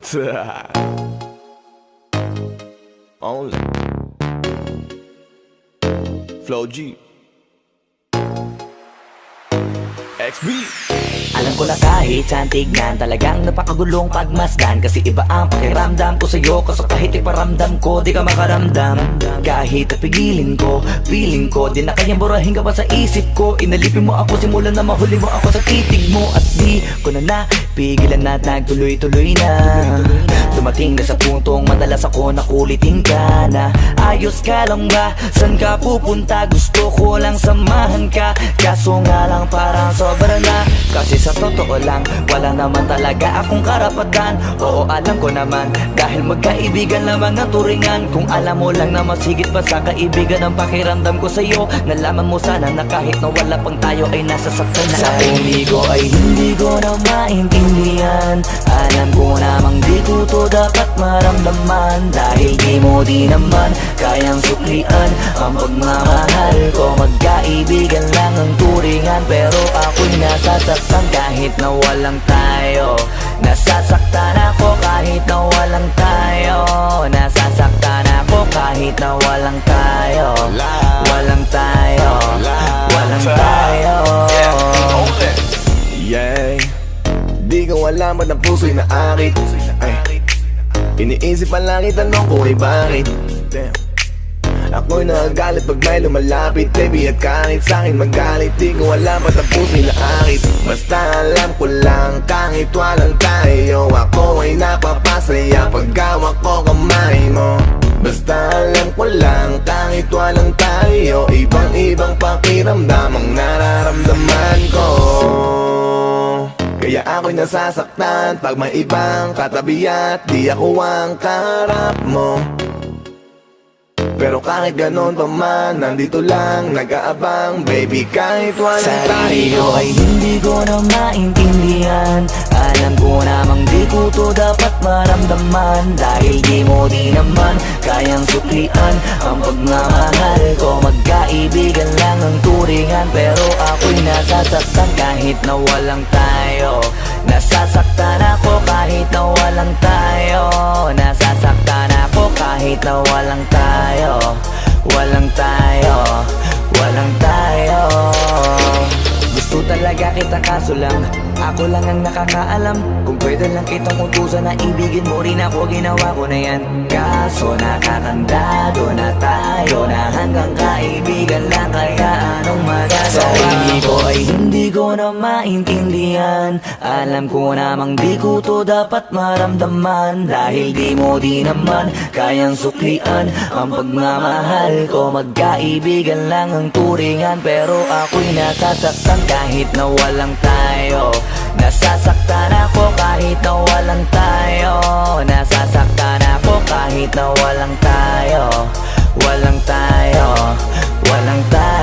Only Flow G XB. Alam ko na kahit saan tignan, talagang napakagulong pagmasdan. Kasi iba ang pakiramdam ko sa'yo, kaso kahit iparamdam ko, di ka makaramdam. Kahit napigilin ko, feeling ko, di na kayang burahin ka pa sa isip ko. Inalipin mo ako, simulan na mahuli mo ako sa titig mo. At di ko na napigilan na nagtuloy-tuloy na. Dumating na sa puntong madalas ako nakulitin ka na. Ayos ka lang ba? San ka pupunta? Gusto ko lang samahan ka, kaso nga lang parang sobra na. Kasi sa totoo lang, wala naman talaga akong karapatan. Oo, alam ko naman, dahil magkaibigan lamang ang turingan. Kung alam mo lang na mas higit pa sa kaibigan ang pakiramdam ko sa'yo, nalaman mo sana na kahit na wala pang tayo ay nasasaktan na. Sa umigo ay hindi ko na maintindihan. Alam ko namang di ko to dapat maramdaman, dahil di mo di naman kayang suklian ang pagmamahal ko. Magkaibigan lang ang turingan, pero ako'y nasasaktan kahit na walang tayo. Nasasaktan ako kahit na walang tayo. Nasasaktan ako kahit na walang tayo. Walang tayo. Walang tayo. Yeah, di ko alam ba't ang puso'y naakit. Ay, iniisip pa lang itanong ko ay bakit. Damn. Ako'y nagagalit pag may lumalapit, baby, at kahit sa'kin magalit. Di ko alam ba't ang puso'y naakit. Basta alam ko lang kahit walang tayo, ako ay napapasaya pag hawak ko kamay mo. Basta alam ko lang kahit walang tayo, ibang-ibang pakiramdam ang nararamdaman ko. Kaya ako'y nasasaktan pag may ibang katabi at di ako ang kaharap mo. Pero kahit ganon pa man, nandito lang nag-aabang, baby, kahit walang sarili tayo. ko ay hindi ko na maintindihan. Alam ko namang di ko to dapat maramdaman, dahil di mo di naman kayang suklian ang pagmamahal ko. Magkaibigan lang ang turingan, pero ako'y nasasaktan kahit na walang tayo. Nasasaktan ako kahit na walang tayo. Nasasaktan ako kahit na walang tayo. Walang tayo. Walang tayo. Gusto talaga kita kaso lang ako lang ang nakakaalam. Kung pwede lang kitang utusan na ibigin mo rin ako, ginawa ko na yan. Kaso nakakandado na tayo na hanggang kaibigan lang, kaya anong magagawa? Sarili ko ay hindi ko na maintindihan. Alam ko namang di ko to dapat maramdaman, dahil di mo di naman kayang suklian ang pagmamahal ko. Magkaibigan lang ang turingan, pero ako'y nasasaktan kahit na walang tayo. Nasasaktan ako kahit na walang tayo. Nasasaktan ako kahit na walang tayo. Walang tayo. Walang tayo.